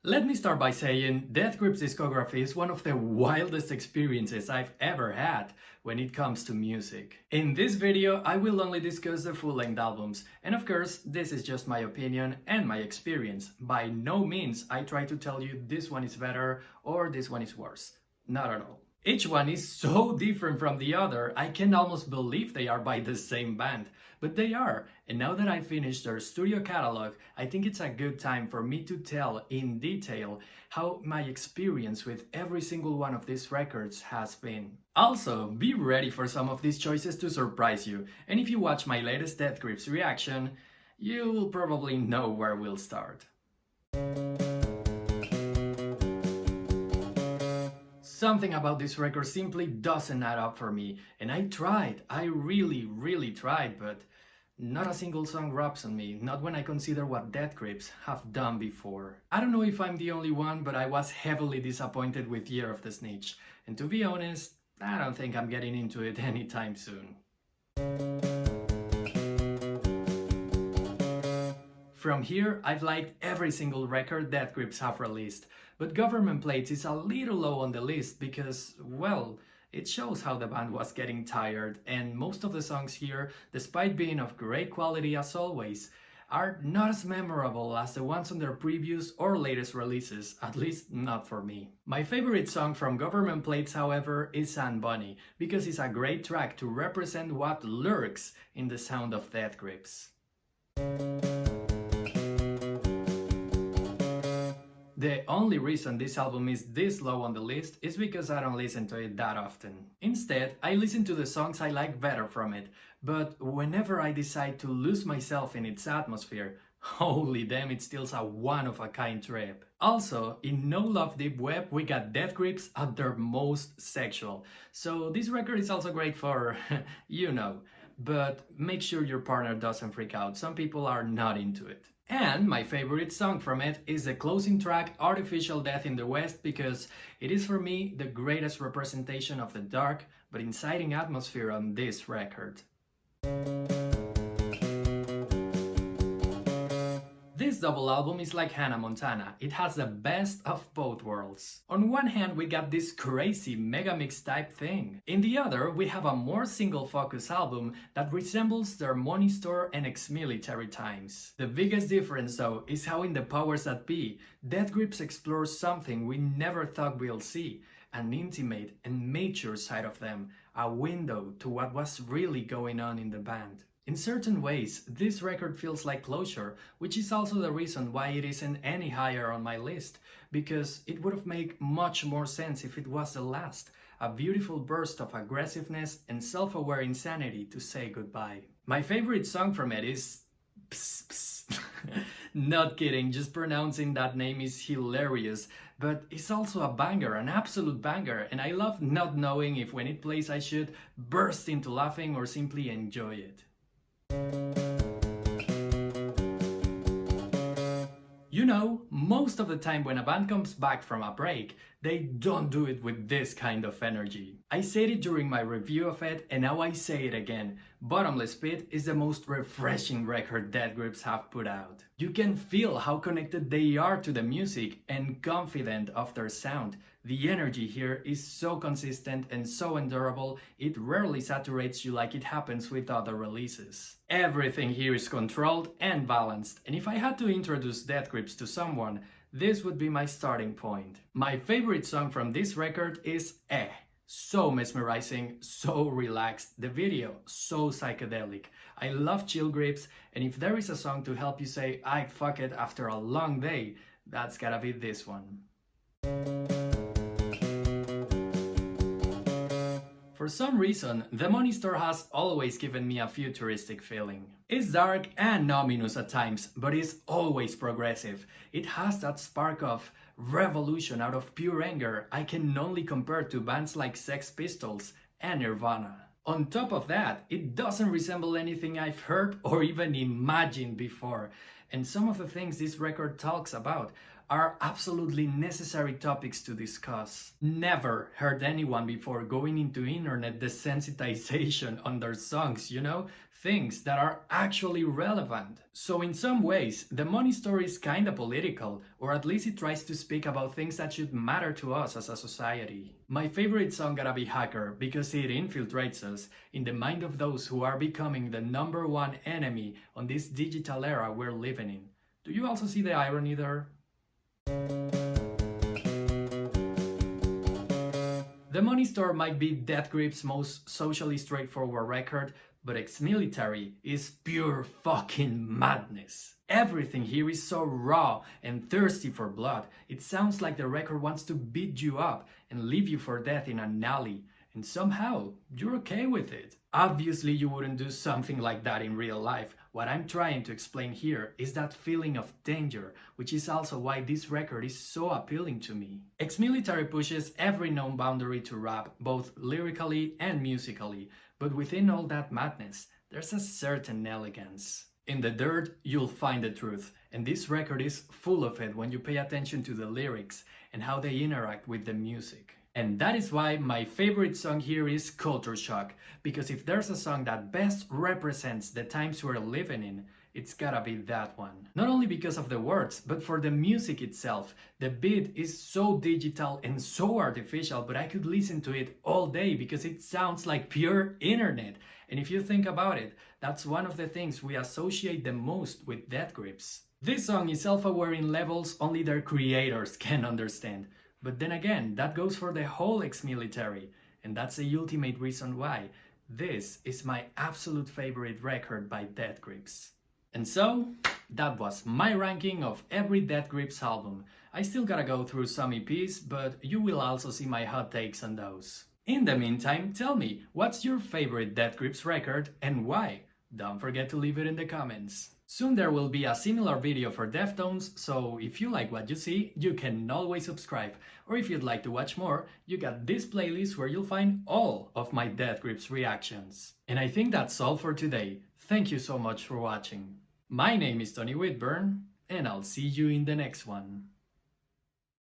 Let me start by saying Death Grip's discography is one of the wildest experiences I've ever had when it comes to music. In this video, I will only discuss the full-length albums, and of course, this is just my opinion and my experience. By no means I try to tell you this one is better or this one is worse. Not at all. Each one is so different from the other, I can almost believe they are by the same band. But they are, and now that I finished their studio catalog, I think it's a good time for me to tell in detail how my experience with every single one of these records has been. Also, be ready for some of these choices to surprise you, and if you watch my latest Death Grips reaction, you will probably know where we'll start. Something about this record simply doesn't add up for me, and I really tried, but not a single song rubs on me, not when I consider what Death Grips have done before. I don't know if I'm the only one, but I was heavily disappointed with Year of the Snitch, and to be honest, I don't think I'm getting into it anytime soon. From here, I've liked every single record Death Grips have released, but Government Plates is a little low on the list because, well, it shows how the band was getting tired, and most of the songs here, despite being of great quality as always, are not as memorable as the ones on their previous or latest releases, at least not for me. My favorite song from Government Plates, however, is San Bunny, because it's a great track to represent what lurks in the sound of Death Grips. The only reason this album is this low on the list is because I don't listen to it that often. Instead, I listen to the songs I like better from it, but whenever I decide to lose myself in its atmosphere, holy damn, it's still a one-of-a-kind trip. Also, in No Love Deep Web, we got Death Grips at their most sexual, so this record is also great for, you know, but make sure your partner doesn't freak out, some people are not into it. And my favorite song from it is the closing track Artificial Death in the West, because it is for me the greatest representation of the dark but inciting atmosphere on this record. This double album is like Hannah Montana, it has the best of both worlds. On one hand we got this crazy megamix type thing. In the other we have a more single focus album that resembles their Money Store and Exmilitary times. The biggest difference though is how in the Powers That Be, Death Grips explores something we never thought we'll see, an intimate and mature side of them, a window to what was really going on in the band. In certain ways, this record feels like closure, which is also the reason why it isn't any higher on my list, because it would have made much more sense if it was the last, a beautiful burst of aggressiveness and self-aware insanity to say goodbye. My favorite song from it is Psst, Psst. Not kidding, just pronouncing that name is hilarious, but it's also a banger, an absolute banger, and I love not knowing if when it plays I should burst into laughing or simply enjoy it. You know, most of the time when a band comes back from a break, they don't do it with this kind of energy. I said it during my review of it, and now I say it again. Bottomless Pit is the most refreshing record Death Grips have put out. You can feel how connected they are to the music and confident of their sound. The energy here is so consistent and so endurable, it rarely saturates you like it happens with other releases. Everything here is controlled and balanced, and if I had to introduce Death Grips to someone, this would be my starting point. My favorite song from this record is Eh. So mesmerizing, so relaxed, the video so psychedelic. I love chill grips, and if there is a song to help you say "I'd fuck it" after a long day, that's gotta be this one. For some reason, the Money Store has always given me a futuristic feeling. It's dark and ominous at times, but it's always progressive. It has that spark of revolution out of pure anger I can only compare to bands like Sex Pistols and Nirvana. On top of that, it doesn't resemble anything I've heard or even imagined before. And some of the things this record talks about are absolutely necessary topics to discuss. Never heard anyone before going into internet desensitization on their songs, things that are actually relevant. So in some ways, the money story is kinda political, or at least it tries to speak about things that should matter to us as a society. My favorite song gotta be Hacker, because it infiltrates us in the mind of those who are becoming the #1 enemy on this digital era we're living in. Do you also see the irony there? The Money Store might be Death Grip's most socially straightforward record, but Exmilitary is pure fucking madness. Everything here is so raw and thirsty for blood. It sounds like the record wants to beat you up and leave you for death in an alley, and somehow you're okay with it. Obviously, you wouldn't do something like that in real life. What I'm trying to explain here is that feeling of danger, which is also why this record is so appealing to me. Exmilitary pushes every known boundary to rap, both lyrically and musically, but within all that madness, there's a certain elegance. In the dirt, you'll find the truth, and this record is full of it when you pay attention to the lyrics and how they interact with the music. And that is why my favorite song here is Culture Shock, because if there's a song that best represents the times we're living in, it's gotta be that one. Not only because of the words, but for the music itself. The beat is so digital and so artificial, but I could listen to it all day because it sounds like pure internet. And if you think about it, that's one of the things we associate the most with Death Grips. This song is self-aware in levels only their creators can understand. But then again, that goes for the whole Exmilitary, and that's the ultimate reason why this is my absolute favorite record by Death Grips. And so, that was my ranking of every Death Grips album. I still gotta go through some EPs, but you will also see my hot takes on those. In the meantime, tell me, what's your favorite Death Grips record and why? Don't forget to leave it in the comments. Soon there will be a similar video for Deftones, so if you like what you see, you can always subscribe. Or if you'd like to watch more, you got this playlist where you'll find all of my Death Grips reactions. And I think that's all for today. Thank you so much for watching. My name is Tony Whitburn, and I'll see you in the next one.